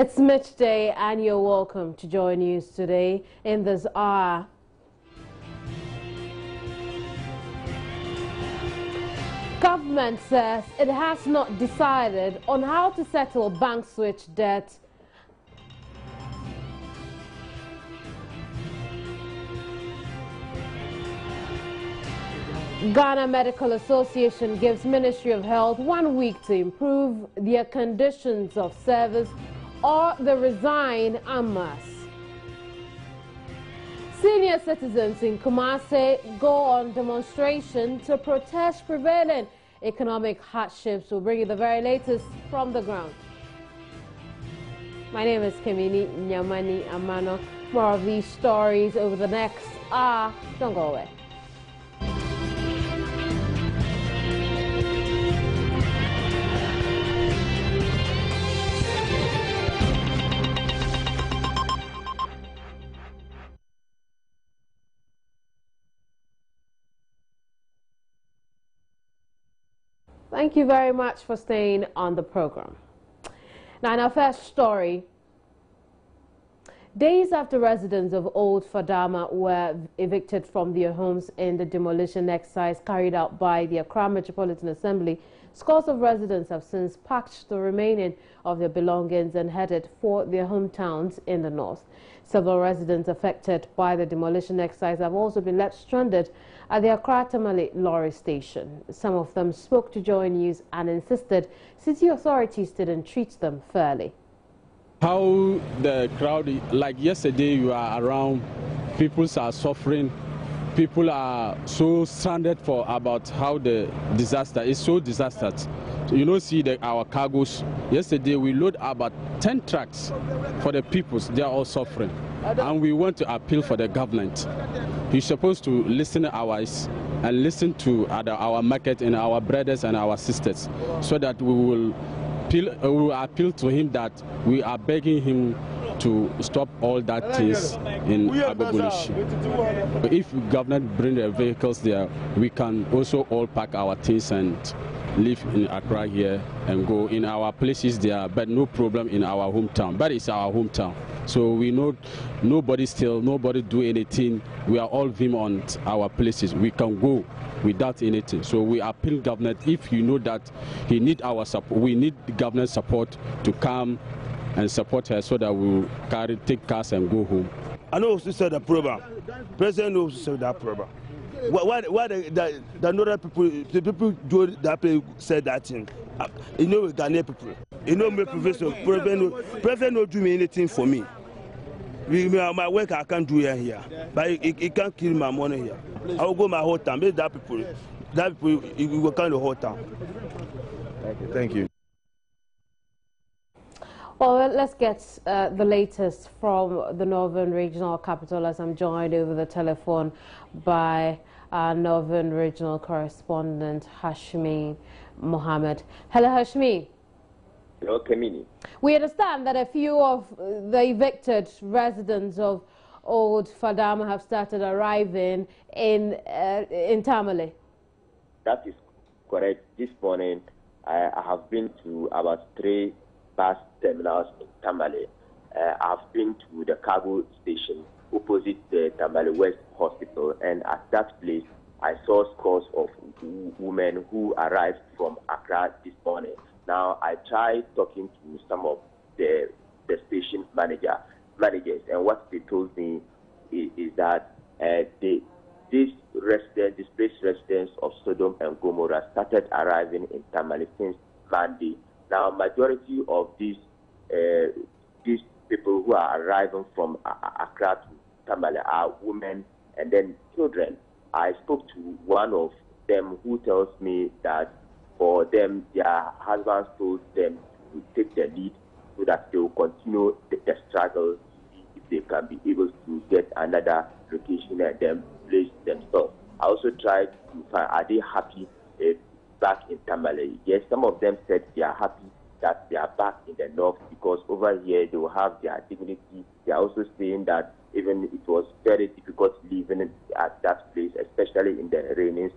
It's Midday and you're welcome to Joy News today. In this hour, government says it has not decided on how to settle bank switch debt. Ghana Medical Association gives Ministry of Health 1 week to improve their conditions of service or they resign en masse. Senior citizens in Kumasi go on demonstration to protest prevailing economic hardships. We'll bring you the very latest from the ground. My name is Emmanuel Emmanuel. More of these stories over the next hour. Don't go away. Thank you very much for staying on the program. Now, in our first story, days after residents of Old Fadama were evicted from their homes in the demolition exercise carried out by the Accra Metropolitan Assembly, scores of residents have since packed the remaining of their belongings and headed for their hometowns in the north. Several residents affected by the demolition exercise have also been left stranded at the Accra Tamale lorry station. Some of them spoke to Joy News and insisted city authorities didn't treat them fairly. How the crowd, like yesterday you are around, people are suffering, people are so stranded for about how the disaster is so disastrous. You know, see our cargoes. Yesterday we load about 10 trucks for the peoples. They are all suffering. And we want to appeal for the government. He's supposed to listen to ours and listen to our market and our brothers and our sisters so that we will appeal to him that we are begging him to stop all that things in Agbogbolishi. If government bring the vehicles there, we can also all pack our things and live in Accra here and go in our places there, but no problem in our hometown. But it's our hometown. So we know nobody do anything. We are all vim on our places. We can go without anything. So we appeal government, if you know that he need our support, we need the government support to come and support her so that we will take cars and go home. I know who said the program. President knows who said that program. Why the other people, the people do that said that thing? You know, Ghanaian people. You know, my professor, President don't do me anything for me. My work I can't do here, but he can't kill my money here. I will go my whole time. That people, it will kind of whole time. Thank you. Well, let's get the latest from the Northern Regional Capital as I'm joined over the telephone by our Northern Regional Correspondent Hashmi Mohammed. Hello, Hashmi. Hello, Kamini. We understand that a few of the evicted residents of Old Fadama have started arriving in Tamale. That is correct. This morning, I have been to about 3 bus terminals in Tamale. I've been to the cargo station opposite the Tamale West Hospital, and at that place, I saw scores of women who arrived from Accra this morning. Now, I tried talking to some of the station managers, and what they told me is that displaced residents of Sodom and Gomorrah started arriving in Tamale since Monday. Now, majority of these people who are arriving from Accra to Tamale are women and then children. I spoke to one of them who tells me that for them, their husbands told them to take the lead so that they will continue the struggle if they can be able to get another location and then place themselves. I also tried to find, are they happy back in Tamale? Yes, some of them said they are happy that they are back in the north because over here they will have their dignity. They are also saying that even it was very difficult living at that place, especially in the rainy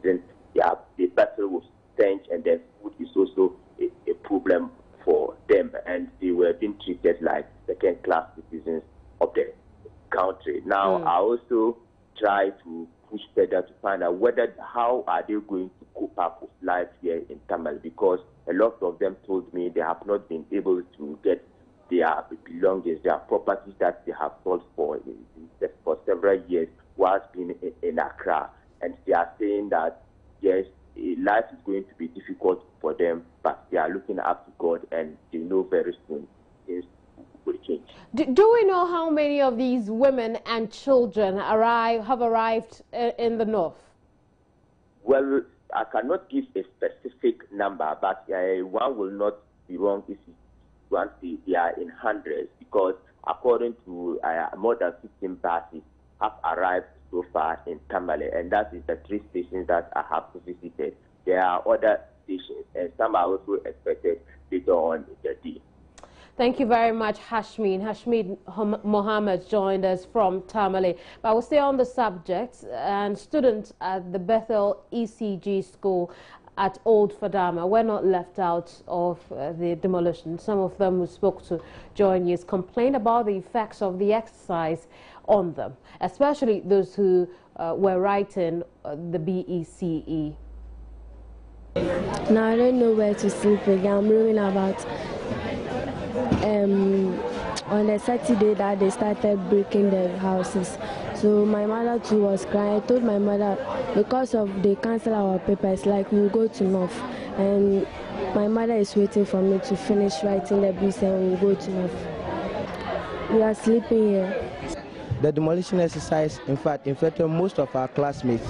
season. The battle with stench and then food is also a problem for them, and they were being treated like second-class citizens of the country. Now, I also try to push further to find out how are they going to cope up with life here in Tamale, because a lot of them told me they have not been able to get their belongings, their properties that they have sold for several years whilst being in Accra. And they are saying that, yes, life is going to be difficult for them, but they are looking up to God, and they know very soon things will change. Do we know how many of these women and children have arrived in the north? Well, I cannot give a specific number, but one will not be wrong if they are in hundreds, because according to more than 15 buses have arrived so far in Tamale, and that is the 3 stations that I have visited. There are other stations, and some are also expected later on in the day. Thank you very much, Hashmin. Hashmin Mohammed joined us from Tamale. But we'll stay on the subject, and students at the Bethel ECG school at Old Fadama were not left out of the demolition. Some of them who spoke to Joy News complained about the effects of the exercise on them, especially those who were writing the BECE. Now I don't know where to sleep again. I'm roaming about. On the Saturday that they started breaking the houses. So my mother too was crying. I told my mother, because of they cancel our papers, like we'll go to North. And my mother is waiting for me to finish writing the BC and we'll go to North. We are sleeping here. The demolition exercise, in fact, infected most of our classmates.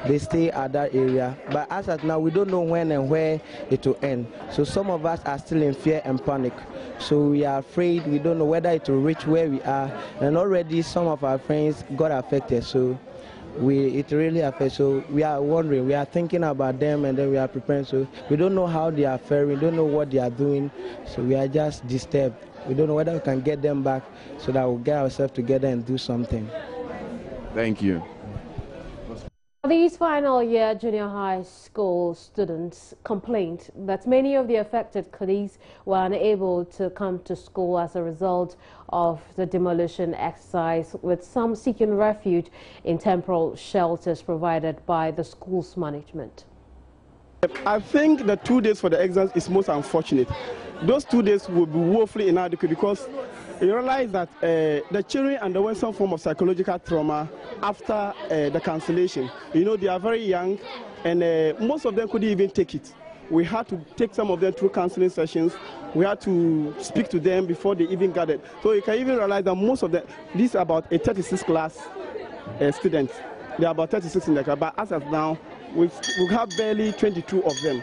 They stay at that area, but as of now, we don't know when and where it will end. So some of us are still in fear and panic. So we are afraid, we don't know whether it will reach where we are. And already some of our friends got affected, so it really affects. So we are wondering, we are thinking about them, and then we are preparing. So we don't know how they are faring, we don't know what they are doing. So we are just disturbed. We don't know whether we can get them back so that we'll get ourselves together and do something. Thank you. These final year junior high school students complained that many of the affected colleagues were unable to come to school as a result of the demolition exercise, with some seeking refuge in temporary shelters provided by the school's management. I think the 2 days for the exams is most unfortunate. Those 2 days will be woefully inadequate, because you realize that the children underwent some form of psychological trauma after the cancellation. You know, they are very young, and most of them couldn't even take it. We had to take some of them through counseling sessions. We had to speak to them before they even got it. So you can even realize that most of them, these are about a 36 class students. There are about 36 in the class, but as of now, we have barely 22 of them.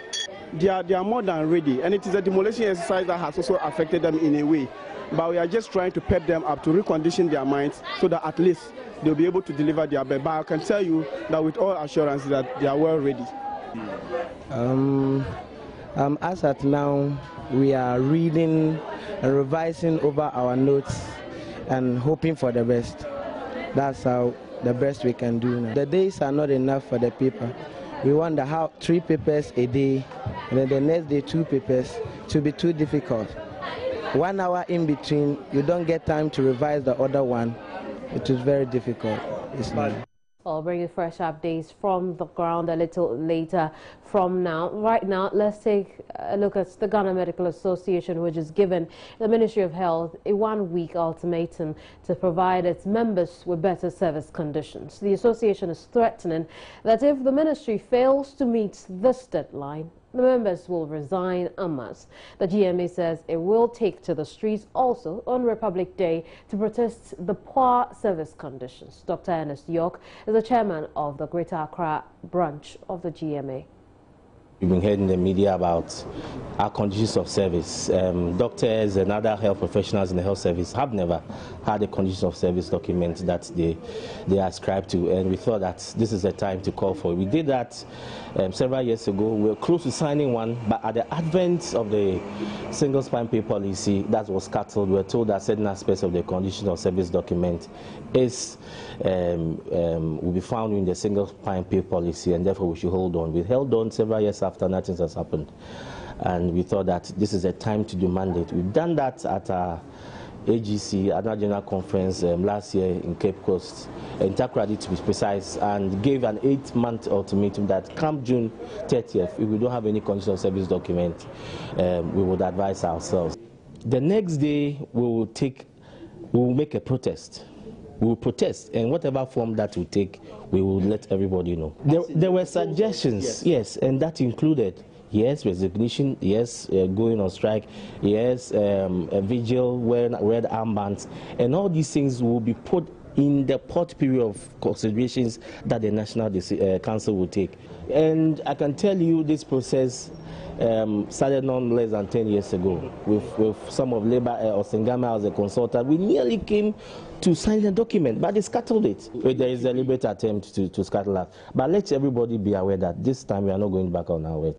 They are more than ready, and it is a demolition exercise that has also affected them in a way. But we are just trying to pep them up, to recondition their minds, so that at least they'll be able to deliver their best. But I can tell you that with all assurance that they are well ready. As at now, we are reading and revising over our notes and hoping for the best. That's how the best we can do now. The days are not enough for the paper. We wonder how 3 papers a day, and then the next day 2 papers, to be too difficult. 1 hour in between, you don't get time to revise the other one. It is very difficult. I'll bring you fresh updates from the ground a little later from now. Right now, let's take a look at the Ghana Medical Association, which has given the Ministry of Health a 1-week ultimatum to provide its members with better service conditions. The association is threatening that if the ministry fails to meet this deadline, the members will resign en masse. The GMA says it will take to the streets also on Republic Day to protest the poor service conditions. Dr. Ernest York is the chairman of the Greater Accra branch of the GMA. We've been hearing in the media about our conditions of service. Doctors and other health professionals in the health service have never had a conditions of service document that they ascribe to, and we thought that this is the time to call for it. We did that several years ago. We were close to signing one, but at the advent of the single spine pay policy that was scuttled, we were told that certain aspects of the conditions of service document will be found in the single spine pay policy, and therefore we should hold on. We held on several years after nothing has happened. And and we thought that this is a time to do mandate. We've done that at our AGC, annual general conference last year in Cape Coast, in Takoradi to be precise, and gave an 8-month ultimatum that come June 30th, if we don't have any condition of service document, we would advise ourselves. The next day, we will make a protest. We will protest, and whatever form that will take, we will let everybody know. There were suggestions, yes, and that included, yes, resignation, yes, going on strike, yes, a vigil, wearing red armbands, and all these things will be put in the portfolio of considerations that the National Council will take. And I can tell you this process started no less than 10 years ago with some of Labour, Osengame as a consultant. We nearly came to sign the document, but they scuttled it. There is a deliberate attempt to scuttle that. But let everybody be aware that this time we are not going back on our way.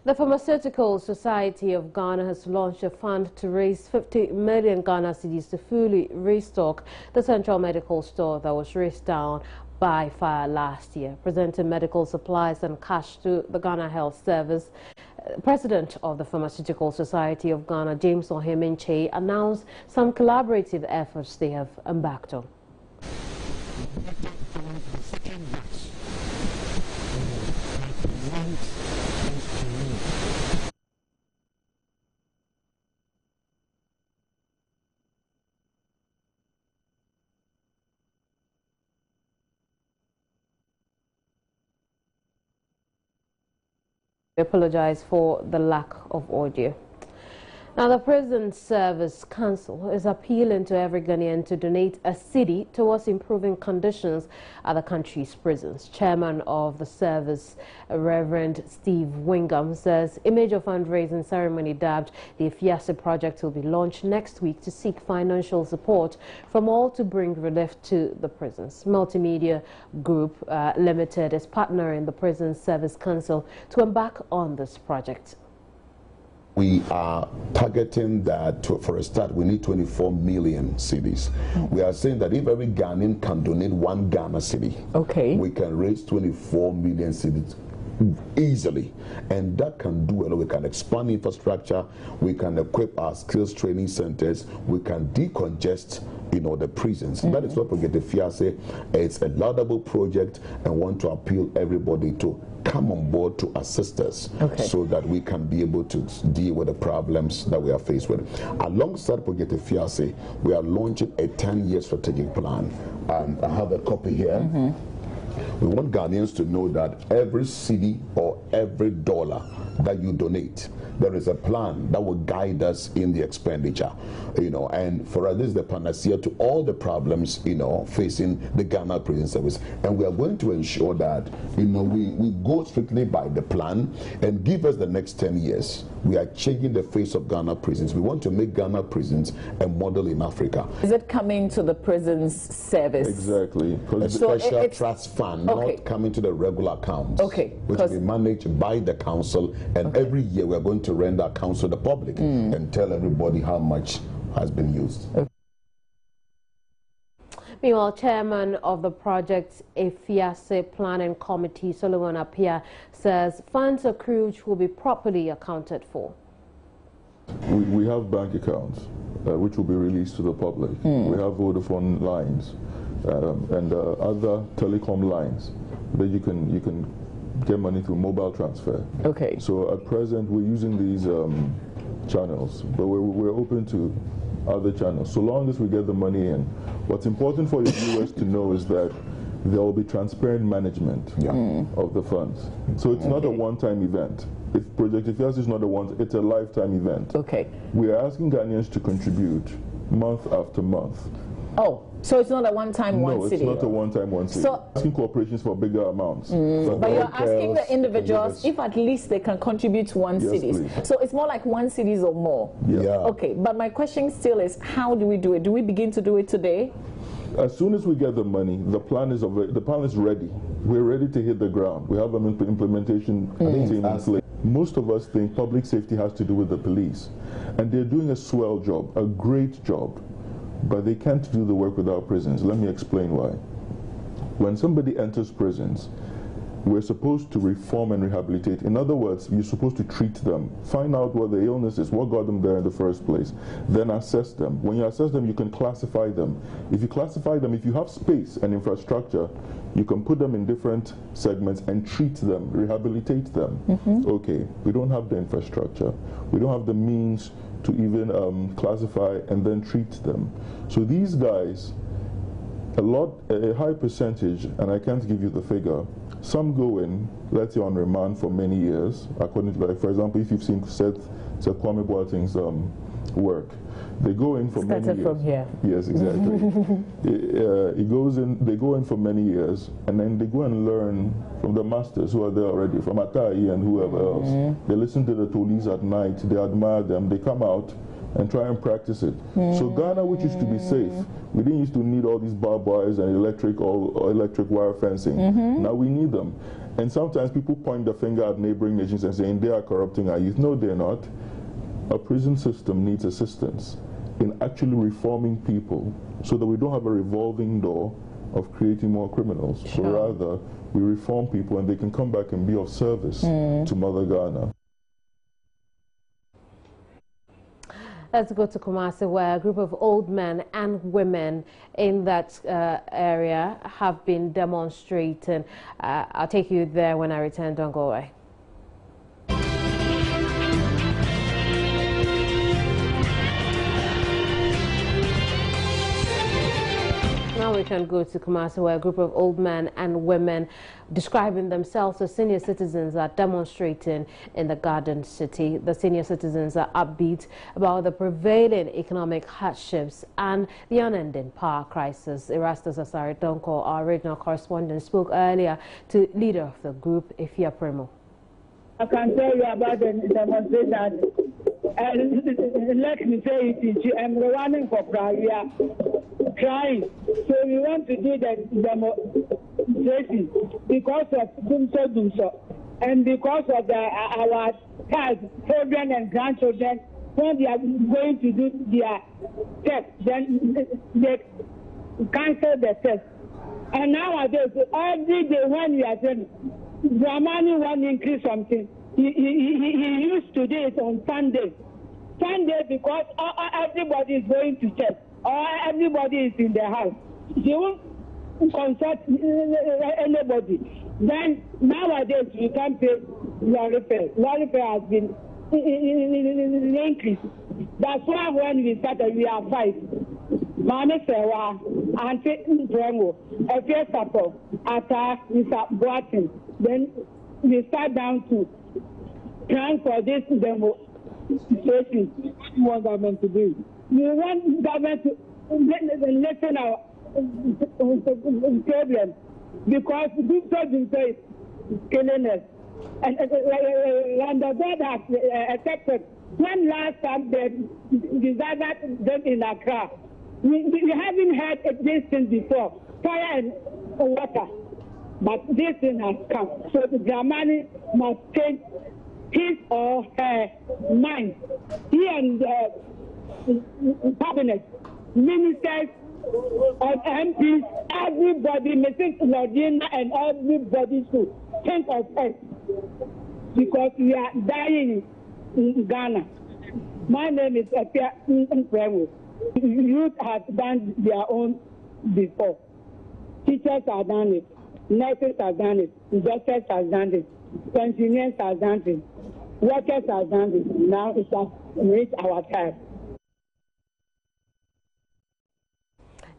The Pharmaceutical Society of Ghana has launched a fund to raise 50 million Ghana cedis to fully restock the central medical store that was razed down by fire last year, presenting medical supplies and cash to the Ghana Health Service. President of the Pharmaceutical Society of Ghana, James Ohemenche, announced some collaborative efforts they have embarked on. We apologize for the lack of audio. Now, the Prison Service Council is appealing to every Ghanaian to donate a cedi towards improving conditions at the country's prisons. Chairman of the service, Reverend Steve Wingham, says a major fundraising ceremony dubbed the Efiase Project will be launched next week to seek financial support from all to bring relief to the prisons. Multimedia Group Limited is partnering the Prison Service Council to embark on this project. We are targeting that for a start, we need 24 million cedis. We are saying that if every Ghanaian can donate 1 Ghana cedi, we can raise 24 million cedis easily, and that can do a lot. We can expand infrastructure, we can equip our skills training centers, we can decongest, the prisons. That is what we get the Efiase. It's a laudable project, and want to appeal everybody to come on board to assist us so that we can be able to deal with the problems that we are faced with. Alongside Project Efiase, we are launching a 10-year strategic plan. I have a copy here. We want Ghanaians to know that every cedi or every dollar that you donate, there is a plan that will guide us in the expenditure, and for us, this is the panacea to all the problems, facing the Ghana Prison Service. And we are going to ensure that, we go strictly by the plan and give us the next 10 years. We are changing the face of Ghana prisons. We want to make Ghana prisons a model in Africa. Is it coming to the prisons service? Exactly. Because it's a special trust fund, not coming to the regular accounts, which will be managed by the council. And every year we are going to render accounts to the public and tell everybody how much has been used. Meanwhile, Chairman of the project's Efiase Planning Committee, Solomon Apia, says funds accrued will be properly accounted for. We have bank accounts which will be released to the public. We have Vodafone lines and other telecom lines that you can get money through mobile transfer. So at present we're using these channels, but we're open to other channels so long as we get the money in. What's important for the viewers to know is that there will be transparent management of the funds. So it's not a one-time event. If Project Efiase is not it's a lifetime event. We are asking Ghanaians to contribute month after month. So it's not a one-time one cedi? No, it's not a one-time one cedi. So asking corporations for bigger amounts. But you're asking the individuals if at least they can contribute to 1 cedi. So it's more like 1 cedi or more. But my question still is, how do we do it? Do we begin to do it today? As soon as we get the money, the plan is ready. We're ready to hit the ground. We have an implementation team in place. Most of us think public safety has to do with the police, and they're doing a swell job, a great job. But they can't do the work without prisons. Let me explain why. When somebody enters prisons, we're supposed to reform and rehabilitate. In other words, you're supposed to treat them, find out what the illness is, what got them there in the first place, then assess them. When you assess them, you can classify them. If you classify them, if you have space and infrastructure, you can put them in different segments and treat them, rehabilitate them. Okay, we don't have the infrastructure. We don't have the means to even classify and then treat them. So these guys, a high percentage, and I can't give you the figure, some go in, let's say on remand for many years, according to, like, for example, if you've seen Seth Kwame Boateng's work, they go in for many years. From here. Yes, exactly. They go in for many years, and then they go and learn from the masters who are there already, from Atai and whoever else. They listen to the Tolis at night, they admire them, they come out and try and practice it. So Ghana, which used to be safe, we didn't used to need all these barbed wires and electric wire fencing. Now we need them. And sometimes people point the finger at neighboring nations and saying they are corrupting our youth. No, they're not. Our prison system needs assistance in actually reforming people so that we don't have a revolving door of creating more criminals. So rather, we reform people and they can come back and be of service to Mother Ghana. Let's go to Kumasi, where a group of old men and women in that area have been demonstrating. I'll take you there when I return. Don't go away. Now we can go to Kumasi, where a group of old men and women describing themselves as senior citizens are demonstrating in the Garden City. The senior citizens are upbeat about the prevailing economic hardships and the unending power crisis. Erastus Asari Donko, our regional correspondent, spoke earlier to leader of the group, Ifia Primo. I can tell you about the demonstration. Let me say it, I'm running for Praia, trying. So we want to do the demonstration because of Dumso, and because of our children and grandchildren, when they are going to do their test, then they cancel the test. And nowadays, every day when we are saying, Dramani want to increase something, he used to do it on Sunday. Sunday, because everybody is going to church, or everybody is in the house. He won't consult anybody. Then nowadays we can't pay lorry fare. Lorry fare has been increased. That's why when we started, we are 5. Mame Sewa, Auntie Bremo, Efie Sapo, Ata, Mr. Boating. Then we start down to plan for this demonstration. What do you want government to do? We want government to listen our problem, because this person is killing us. And the God has accepted. When last time the disaster done in Accra, we haven't had this thing before, fire and water. But this thing has come. So the Dramani must change his or her mind. He and the cabinet, ministers, and MPs, everybody, Mrs. Lordina, and everybody should think of us, because we are dying in Ghana. My name is Apia Mpremo. Youth have done their own before. Teachers have done it. Nurses have done it. Doctors have done it. Engineers have done it. Workers have done it. Now it has reached our time.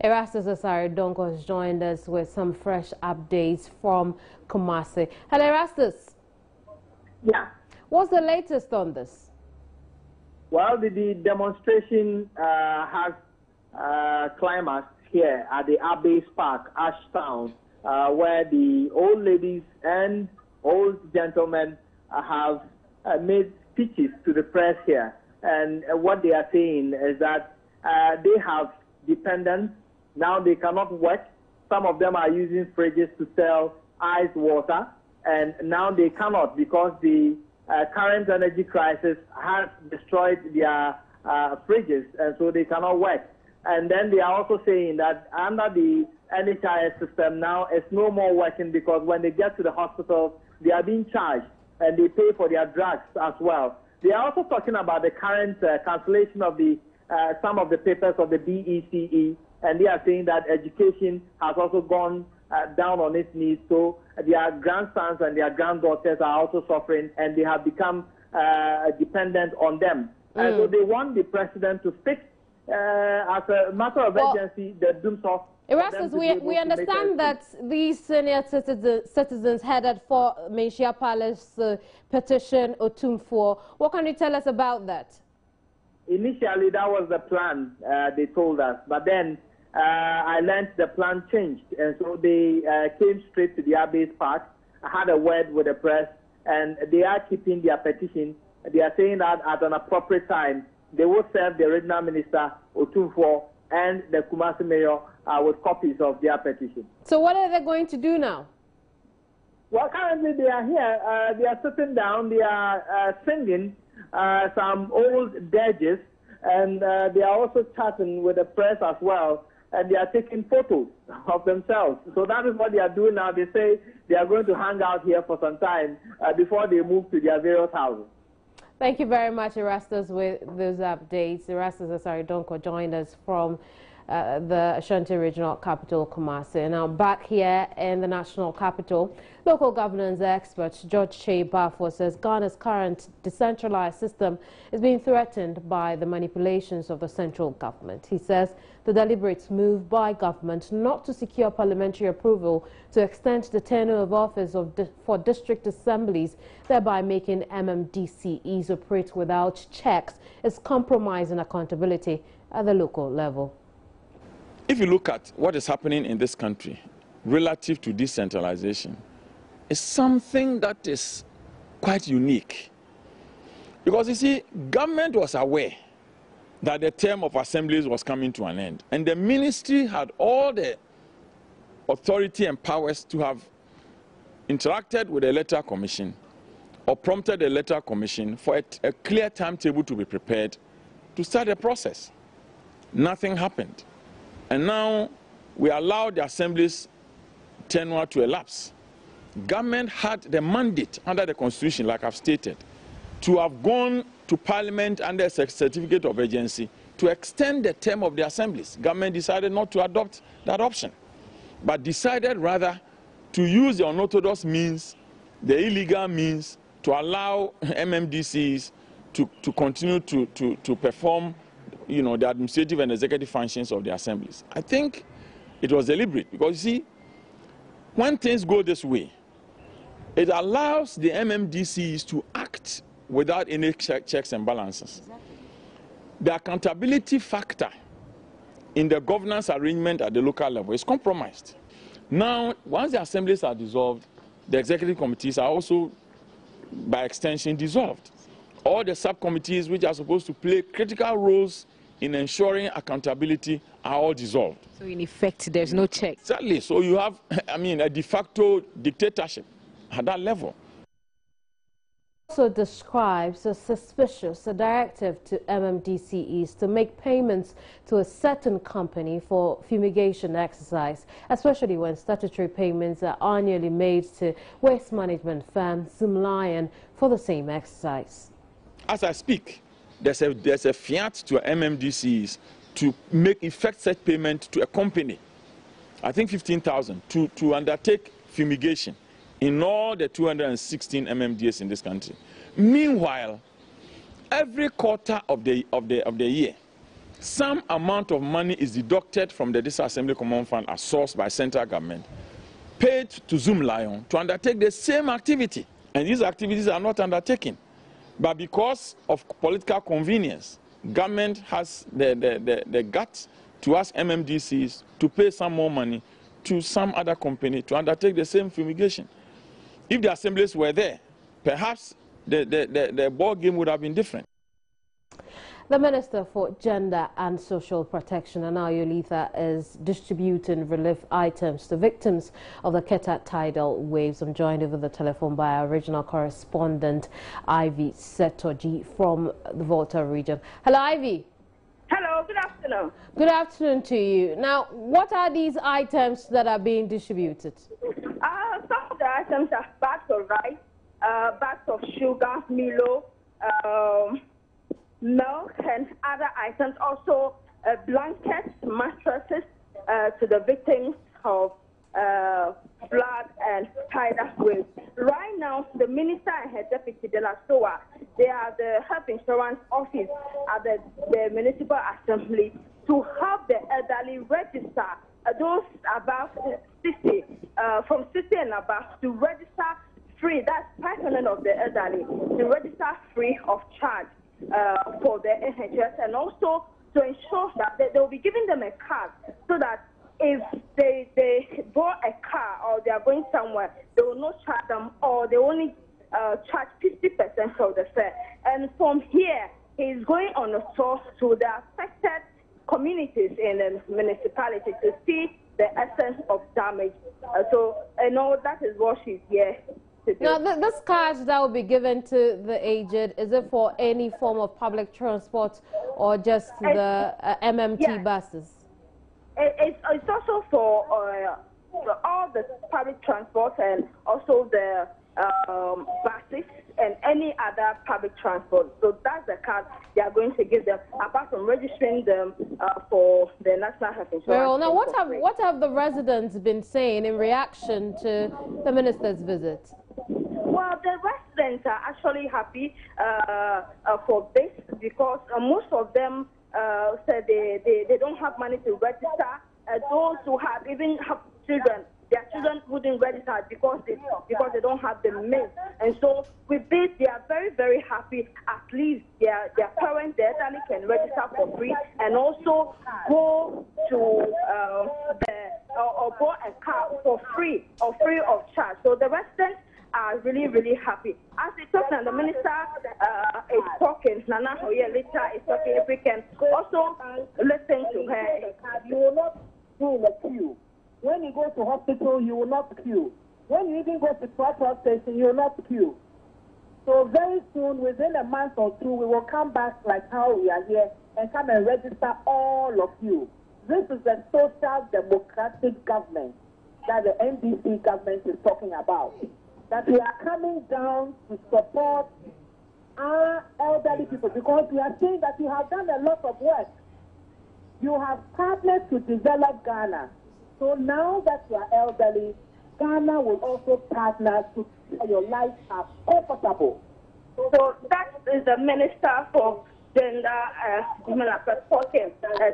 Erastus Asari Donko has joined us with some fresh updates from Kumasi. Hello, Erastus. Yeah. What's the latest on this? Well, the demonstration has climaxed here at the Abbey's Park, Ashtown, where the old ladies and old gentlemen have made speeches to the press here. And what they are saying is that they have dependents. Now they cannot work. Some of them are using fridges to sell ice water. And now they cannot, because the current energy crisis has destroyed their fridges, and so they cannot work. And then they are also saying that under the NHIS system now, it's no more working because when they get to the hospital, they are being charged and they pay for their drugs as well. They are also talking about the current cancellation of the some of the papers of the BECE, and they are saying that education has also gone down on its knees. So their grandsons and their granddaughters are also suffering, and they have become dependent on them. So they want the president to fix, as a matter of urgency, the dooms of. Erastus, we understand that these senior citizens headed for Menchia Palace petition Otumfuo. What can you tell us about that? Initially, that was the plan, they told us. But then I learned the plan changed. And so they came straight to the Abbey's Park. I had a word with the press, and they are keeping their petition. They are saying that at an appropriate time, they will serve the original minister, Otumfuo, and the Kumasi mayor with copies of their petition. So what are they going to do now? Well, currently they are here. They are sitting down. They are singing some old dirges, and they are also chatting with the press as well, and they are taking photos of themselves. So that is what they are doing now. They say they are going to hang out here for some time before they move to their various houses. Thank you very much, Erastus, with those updates. Erastus Asaridonko joined us from the Ashanti Regional Capital, Kumasi. Now, back here in the national capital, local governance expert George Shea Bafo says Ghana's current decentralized system is being threatened by the manipulations of the central government. He says the deliberate move by government not to secure parliamentary approval to extend the tenure of office for district assemblies, thereby making MMDCEs operate without checks, is compromising accountability at the local level. If you look at what is happening in this country relative to decentralization, it's something that is quite unique. Because you see, government was aware that the term of assemblies was coming to an end, and the ministry had all the authority and powers to have interacted with the electoral commission or prompted the electoral commission for a clear timetable to be prepared to start the process. Nothing happened. And now we allowed the assembly's tenure to elapse. Government had the mandate under the constitution, like I've stated, to have gone to parliament under a certificate of urgency to extend the term of the assemblies. Government decided not to adopt that option, but decided rather to use the unorthodox means, the illegal means, to allow MMDCs to continue to perform, you know, the administrative and executive functions of the assemblies. I think it was deliberate because, you see, when things go this way, it allows the MMDCs to act without any checks and balances. Exactly. The accountability factor in the governance arrangement at the local level is compromised. Now, once the assemblies are dissolved, the executive committees are also, by extension, dissolved. All the subcommittees which are supposed to play critical roles in ensuring accountability are all dissolved. So in effect, there's no check. Exactly. So you have, a de facto dictatorship at that level. Also describes a suspicious directive to MMDCEs to make payments to a certain company for fumigation exercise, especially when statutory payments are annually made to waste management firm Zoomlion for the same exercise. As I speak, there's a fiat to MMDCs to make effect such payment to a company, I think 15,000, to undertake fumigation in all the 216 MMDs in this country. Meanwhile, every quarter of the year, some amount of money is deducted from the Disassembly Common Fund as sourced by central government, paid to Zoomlion to undertake the same activity. And these activities are not undertaken. But because of political convenience, government has the guts to ask MMDCs to pay some more money to some other company to undertake the same fumigation. If the assemblies were there, perhaps the ball game would have been different. The Minister for Gender and Social Protection, Anayo Litha, is distributing relief items to victims of the Keta tidal waves. I'm joined over the telephone by our regional correspondent, Ivy Setoji, from the Volta region. Hello, Ivy. Hello. good afternoon. Good afternoon to you. Now, what are these items that are being distributed? Some of the items are bags of rice, bags of sugar, Milo, milk, and other items. Also, blankets, mattresses to the victims of flood and tidal waves. Right now, the minister and her deputy, De La Soa, they are the health insurance office at the municipal assembly to help the elderly register those above 60, from 60 and above, to register free. That's 500 of the elderly to register free of charge for the NHS, and also to ensure that they will be giving them a card so that if they bought a car or they are going somewhere, they will not charge them, or they only charge 50% of the fare. And from here, he's going on a tour to the affected communities in the municipality to see the essence of damage. That is what she's here to do. Now, this card that will be given to the aged, is it for any form of public transport or just the MMT buses? It's also for all the public transport and also the buses and any other public transport. So that's the card they are going to give them, apart from registering them for the National Health Insurance. Well, now what have the residents been saying in reaction to the minister's visit? Well, the residents are actually happy for this because most of them said they don't have money to register. Those who have children, their children wouldn't register because they don't have the means. And so with this, they are very, very happy. At least their parents, the elderly, can register for free and also go to or buy a car for free or free of charge. So the residents are really, really happy. As we talk now, the minister is talking. Nana Hoye later is talking. If we can also listen to her. You will not do in the queue. When you go to hospital, you will not queue. When you even go to transport station, you will not queue. So very soon, within a month or two, we will come back like how we are here and come and register all of you. This is the social democratic government that the NDC government is talking about. That we are coming down to support our elderly people, because we are saying that you have done a lot of work. You have partnered to develop Ghana. So now that you are elderly, Ghana will also partner to make your life comfortable. So that is the Minister for Gender talking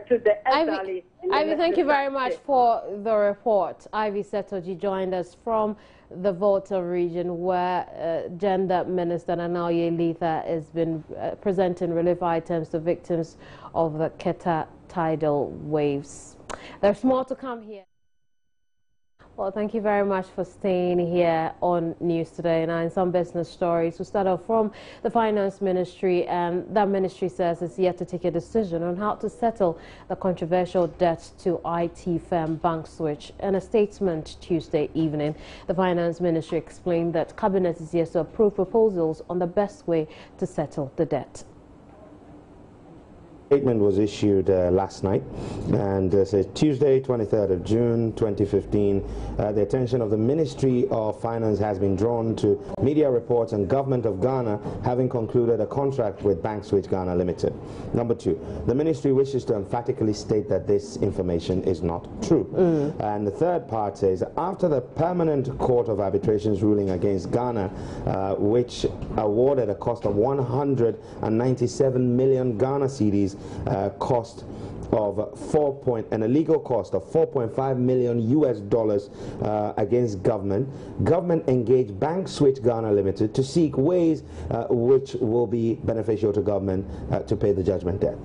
to the elderly. Ivy, thank you very much for the report. Ivy Setoji joined us from the Volta region, where Gender Minister Nanaoye Letha has been presenting relief items to victims of the Keta tidal waves. There's more to come here. Well, thank you very much for staying here on News Today. Now, in some business stories, we start off from the Finance Ministry, and that ministry says it's yet to take a decision on how to settle the controversial debt to IT firm BankSwitch. In a statement Tuesday evening, the Finance Ministry explained that Cabinet is yet to approve proposals on the best way to settle the debt. Statement was issued last night, and says Tuesday, 23rd of June 2015, the attention of the Ministry of Finance has been drawn to media reports and Government of Ghana having concluded a contract with BankSwitch Ghana Limited. Number two, the Ministry wishes to emphatically state that this information is not true. And the third part says, after the Permanent Court of Arbitration's ruling against Ghana, which awarded a cost of 197 million Ghana cedis, cost of an illegal cost of $4.5 million against government engaged BankSwitch Ghana Limited to seek ways which will be beneficial to government to pay the judgment debt.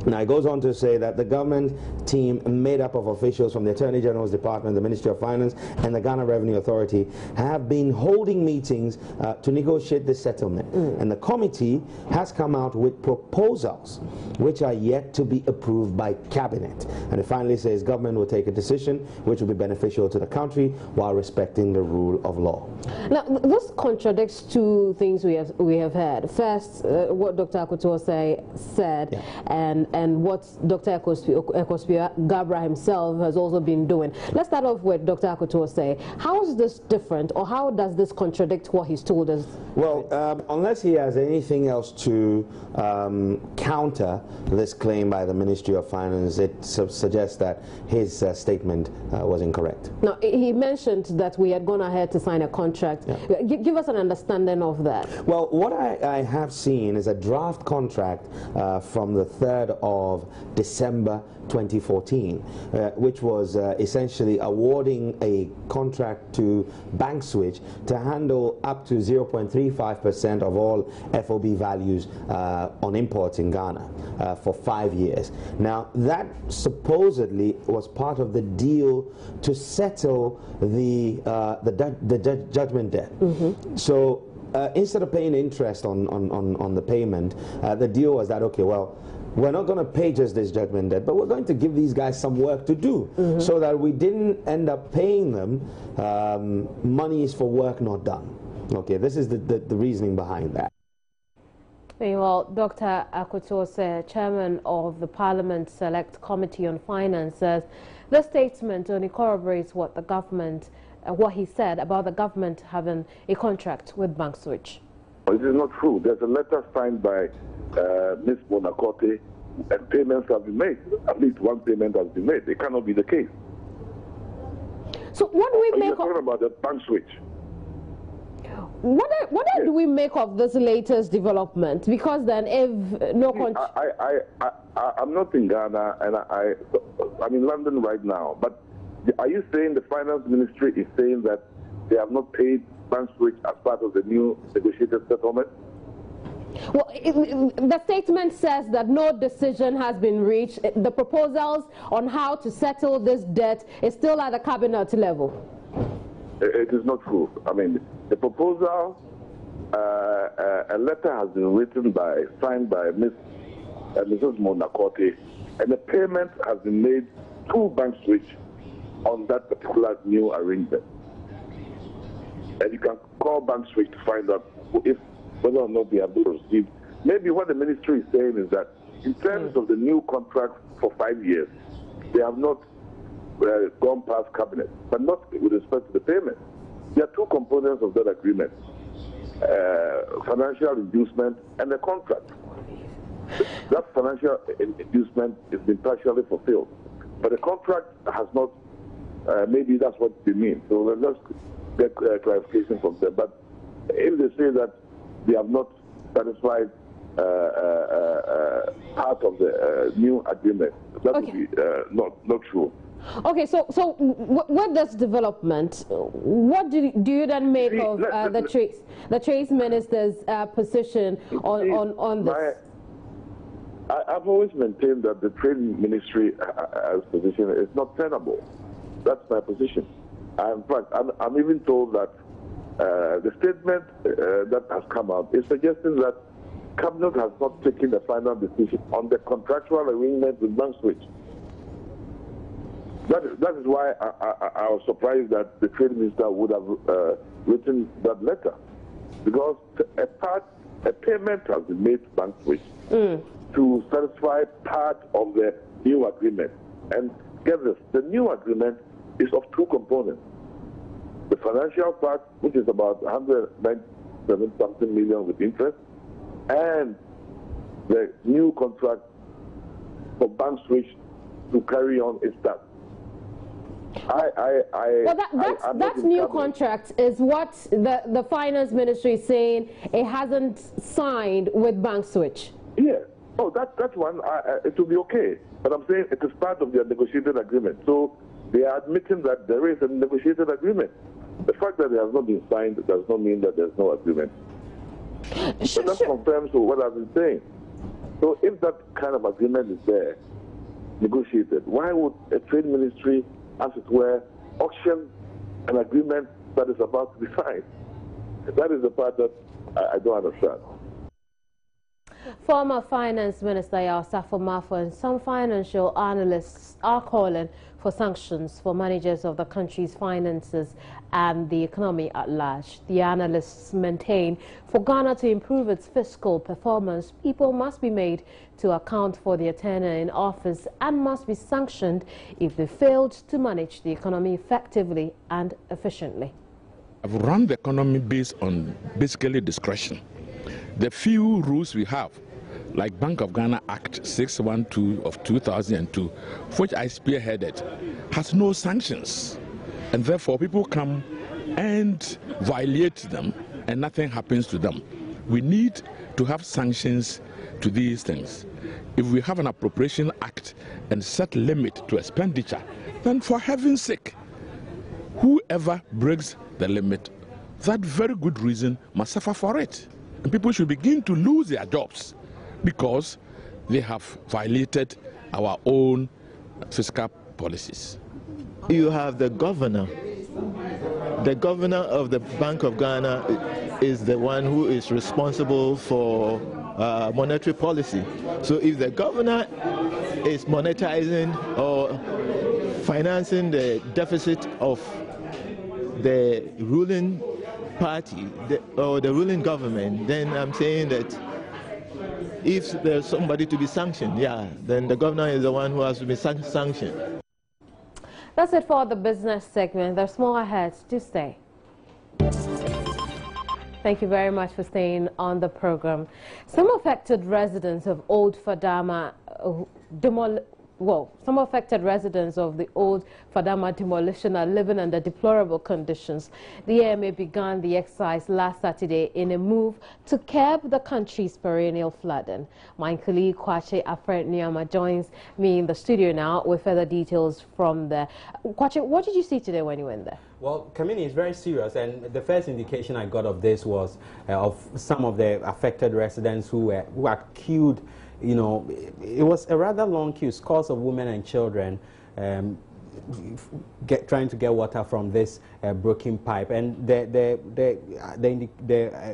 Now, it goes on to say that the government team made up of officials from the Attorney General's Department, the Ministry of Finance, and the Ghana Revenue Authority have been holding meetings to negotiate this settlement. And the committee has come out with proposals which are yet to be approved by Cabinet. And it finally says government will take a decision which will be beneficial to the country while respecting the rule of law. Now, this contradicts two things we have heard. First, what Dr. Akutuo said, and and what Dr. Ekosua-Gabra himself has also been doing. Let's start off with Dr. Akotose. How is this different, or how does this contradict what he's told us? Well, unless he has anything else to counter this claim by the Ministry of Finance, it suggests that his statement was incorrect. Now, he mentioned that we had gone ahead to sign a contract. Yeah. Give us an understanding of that. Well, what I have seen is a draft contract from the 3rd of December 2014, which was essentially awarding a contract to BankSwitch to handle up to 0.35% of all FOB values on imports in Ghana for 5 years. Now, that supposedly was part of the deal to settle the judgment debt. Mm-hmm. So instead of paying interest on the payment, the deal was that, okay, well, we're not going to pay just this judgment debt, but we're going to give these guys some work to do, mm-hmm. so that we didn't end up paying them monies for work not done. Okay, this is the reasoning behind that. Well, Dr. Akotose, Chairman of the Parliament Select Committee on Finance, says the statement only corroborates what the government, what he said about the government having a contract with BankSwitch. It is not true. There's a letter signed by Ms. Monacote, and payments have been made. At least one payment has been made. It cannot be the case. So what do we make of... You're talking about the BankSwitch. What do we make of this latest development? Because then, if no contract... I'm not in Ghana, and I'm in London right now. But are you saying the Finance Ministry is saying that they have not paid BankSwitch as part of the new negotiated settlement? Well, the statement says that no decision has been reached. The proposals on how to settle this debt is still at the cabinet level. It is not true. I mean, the proposal, a letter has been written signed by Mrs. Monacote, and the payment has been made to BankSwitch on that particular new arrangement. And you can call BankSwitch to find out whether or not they have received. Maybe what the ministry is saying is that in terms of the new contract for 5 years, they have not gone past cabinet, but not with respect to the payment. There are two components of that agreement, financial inducement and the contract. That financial inducement has been partially fulfilled, but the contract has not. Maybe that's what they mean. So let's get clarification from them. But if they say that they have not satisfied part of the new agreement, that would be not true. Okay, so with this development, what do you then make of the Trade Minister's position on this? I've always maintained that the Trade Ministry's position is not tenable. That's my position. In fact, I'm even told that the statement that has come out is suggesting that Cabinet has not taken the final decision on the contractual arrangement with BankSwitch. That is why I was surprised that the Trade Minister would have written that letter, because a payment has been made to BankSwitch to satisfy part of the new agreement. And get this, the new agreement is of two components. The financial part, which is about 197 something million with interest, and the new contract for BankSwitch to carry on its task. That new contract is what the Finance Ministry is saying it hasn't signed with BankSwitch. Yeah. Oh, that one, it will be okay. But I'm saying it is part of their negotiated agreement. So they are admitting that there is a negotiated agreement. The fact that it has not been signed does not mean that there's no agreement. So that confirms what I've been saying. So if that kind of agreement is there, negotiated, why would a trade ministry, as it were, auction an agreement that is about to be signed? That is the part that I don't understand. Former Finance Minister Yaosafo Mafo and some financial analysts are calling for sanctions for managers of the country's finances and the economy at large. The analysts maintain for Ghana to improve its fiscal performance, people must be made to account for their tenure in office and must be sanctioned if they failed to manage the economy effectively and efficiently. I've run the economy based on basically discretion. The few rules we have, like Bank of Ghana Act 612 of 2002, which I spearheaded, has no sanctions. And therefore people come and violate them and nothing happens to them. We need to have sanctions to these things. If we have an appropriation act and set limit to expenditure, then for heaven's sake, whoever breaks the limit, that very good reason must suffer for it. And people should begin to lose their jobs because they have violated our own fiscal policies. You have the governor. The governor of the Bank of Ghana is the one who is responsible for monetary policy. So if the governor is monetizing or financing the deficit of the ruling party or the ruling government, then I'm saying that if there's somebody to be sanctioned, then the governor is the one who has to be sanctioned. That's it for the business segment. There's more ahead. Do stay. Thank you very much for staying on the program. Some affected residents of Old Fadama some affected residents of the Old Fadama demolition are living under deplorable conditions. The AMA began the exercise last Saturday in a move to curb the country's perennial flooding. My colleague Kwache Afreniama joins me in the studio now with further details from there. Kwache, what did you see today when you went there? Well, Kamini, is very serious, and the first indication I got of this was of some of the affected residents who are queued. You know, it was a rather long queue, scores of women and children trying to get water from this broken pipe. And the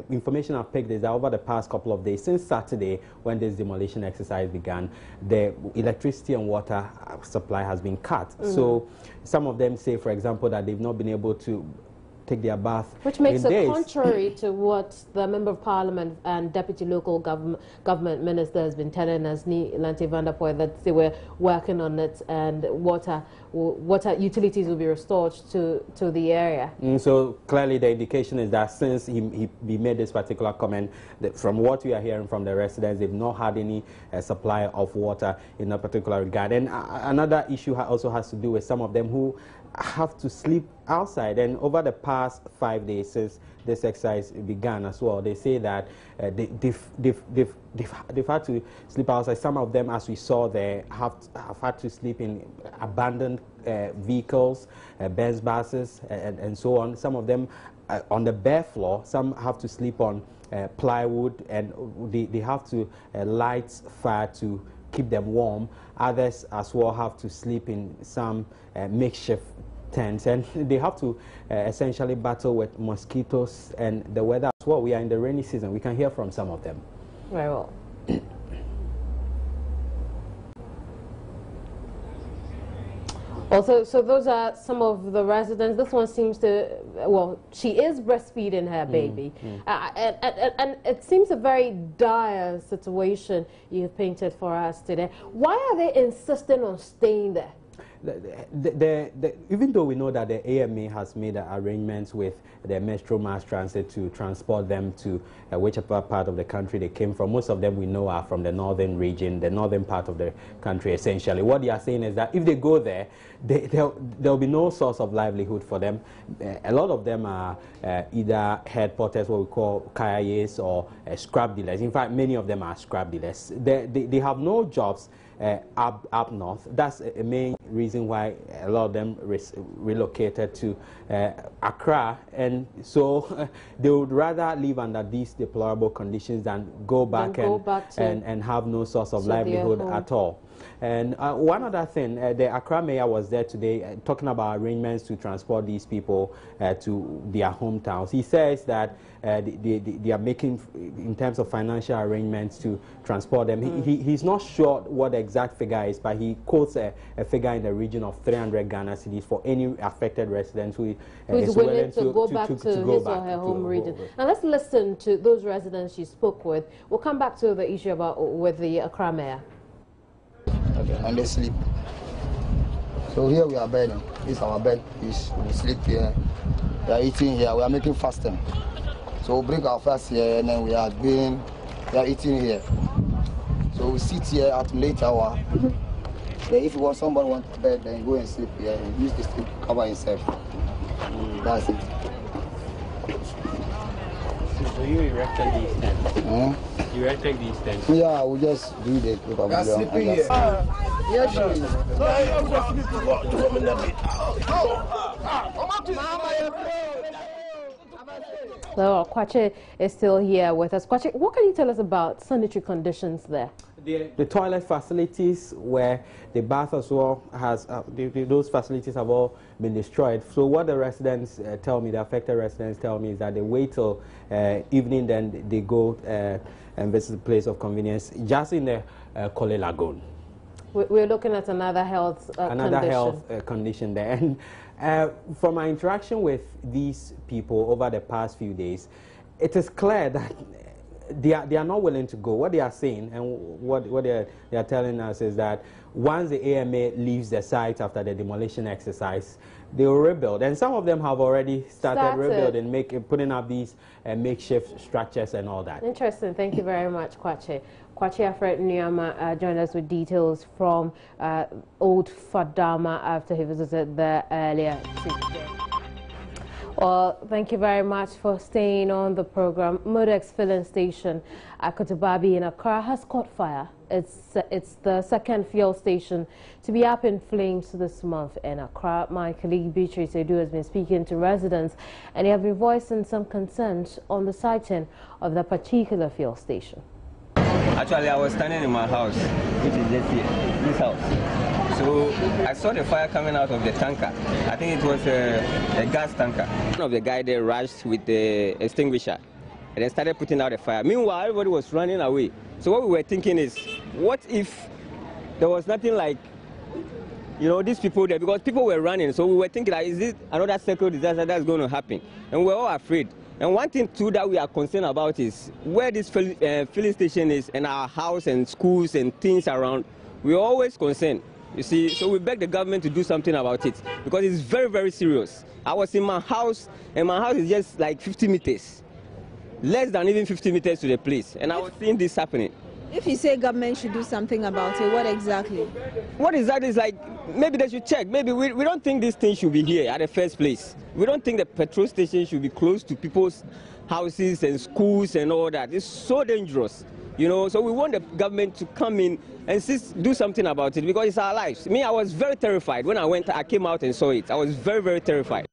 information I've picked is that over the past couple of days, since Saturday when this demolition exercise began, the electricity and water supply has been cut. So some of them say, for example, that they've not been able to take their bath. Which makes it contrary to what the Member of Parliament and Deputy Local Government Minister has been telling us, Lante Vanderpoel, that they were working on it and water utilities will be restored to the area. So clearly the indication is that since he made this particular comment, that from what we are hearing from the residents, they've not had any supply of water in a particular regard. And another issue also has to do with some of them who have to sleep outside, and over the past 5 days since this exercise began as well, they say that they've had to sleep outside. Some of them, as we saw there, have had to sleep in abandoned vehicles, Benz buses, and so on. Some of them on the bare floor. Some have to sleep on plywood, and they have to light fire to keep them warm. Others as well have to sleep in some makeshift tents, and they have to essentially battle with mosquitoes and the weather as well. We are in the rainy season. We can hear from some of them. Very well. Also, so those are some of the residents. This one seems to, well, she is breastfeeding her baby. And it seems a very dire situation you've painted for us today. Why are they insisting on staying there? Even though we know that the AMA has made arrangements with the Metro Mass Transit to transport them to whichever part of the country they came from, most of them we know are from the northern region, the northern part of the country essentially. What they are saying is that if they go there, there'll be no source of livelihood for them. A lot of them are either head porters, what we call kayayes, or scrap dealers. In fact, many of them are scrap dealers. They have no jobs up north. That's a main reason why a lot of them relocated to Accra, and so they would rather live under these deplorable conditions than go back and have no source of livelihood at all. And one other thing, the Accra mayor was there today talking about arrangements to transport these people to their hometowns. He says that they are making, in terms of financial arrangements to transport them. He's not sure what the exact figure is, but he quotes a figure in the region of 300 Ghana cedis for any affected resident who is willing to go back to his or her home region. Now let's listen to those residents you spoke with. We'll come back to the issue with the Accra mayor. Okay, and they sleep. So here we are bedding. This is our bed. We sleep here. We are eating here. We are making fasting. So we break our fast here, and then we are eating here. So we sit here at late hour. Then if somebody wants a bed, then go and sleep here and use this to cover himself. That's it. So you erected these tents? You erected these tents? Yeah, we just do the paper. You're sleeping here? Yes, sure. So Kwache is still here with us. Kwache, what can you tell us about sanitary conditions there? The toilet facilities where the bath as well has, those facilities have all been destroyed. So what the residents tell me, the affected residents tell me, is that they wait till evening, then they go and visit the place of convenience, just in the Kole Lagoon. We're looking at another health condition there. And from my interaction with these people over the past few days, it is clear that they are not willing to go. What they are saying and what they are telling us is that once the AMA leaves the site after the demolition exercise, they will rebuild. And some of them have already started rebuilding, putting up these makeshift structures and all that. Interesting. Thank you very much, Kwache. Kwache Alfred Nyama joined us with details from Old Fadama after he visited there earlier today. Well, thank you very much for staying on the program. Modex filling station at Kotobabi in Accra has caught fire. It's the second fuel station to be up in flames this month in Accra. My colleague Beatrice Edu has been speaking to residents, and they have been voicing some concerns on the siting of the particular fuel station. Actually, I was standing in my house, which is just here, this house. So I saw the fire coming out of the tanker. I think it was a gas tanker. One of the guys there rushed with the extinguisher and then started putting out the fire. Meanwhile, everybody was running away. So what we were thinking is, what if there was nothing like, these people there? Because people were running. So we were thinking, like, is this another circle disaster that's going to happen? And we were all afraid. And one thing too that we are concerned about is where this filling station is and our house and schools and things around. We're always concerned. You see, so we beg the government to do something about it because it's very, very serious. I was in my house, and my house is just like 50 meters, less than even 50 meters to the place, and I was seeing this happening. If you say government should do something about it, what exactly? What exactly is like, maybe they should check. Maybe we don't think this thing should be here at the first place. We don't think the petrol station should be close to people's houses and schools and all that. It's so dangerous. So we want the government to come in and do something about it because it's our lives. Me, I was very terrified when I came out and saw it. I was very, very terrified.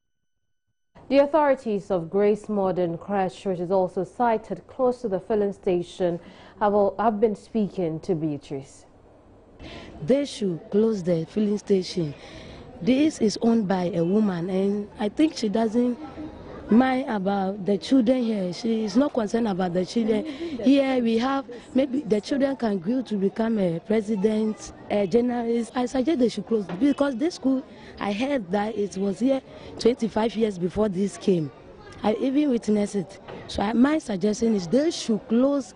The authorities of Grace Modern Christchurch is also sited close to the filling station have been speaking to Beatrice. They should close the filling station. This is owned by a woman, and I think she doesn't mind about the children here. She is not concerned about the children. Here we have, maybe the children can grow to become a president, a journalist. I suggest they should close because this school, I heard that it was here 25 years before this came. I even witnessed it. So my suggestion is they should close,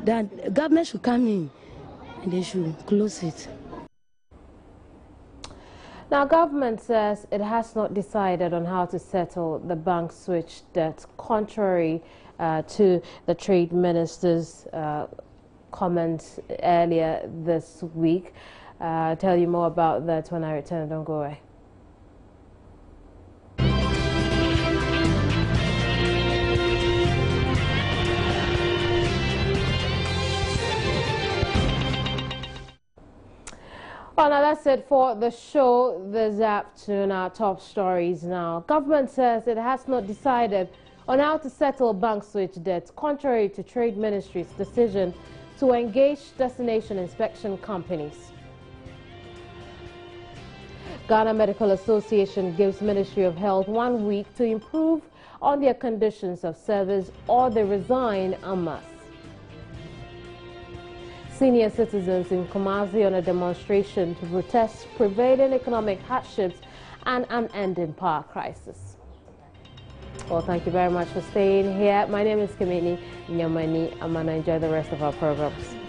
that government should come in and they should close it. Now, government says it has not decided on how to settle the bank switch debt, contrary to the trade minister's comments earlier this week. I'll tell you more about that when I return. Don't go away. Well, now that's it for the show this afternoon. Our top stories now. Government says it has not decided on how to settle bank switch debt, contrary to Trade Ministry's decision to engage destination inspection companies. Ghana Medical Association gives Ministry of Health 1 week to improve on their conditions of service or they resign en masse. Senior citizens in Kumasi on a demonstration to protest prevailing economic hardships and an ending power crisis. Well, thank you very much for staying here. My name is Kamini Nyamani. I'm going to enjoy the rest of our programs.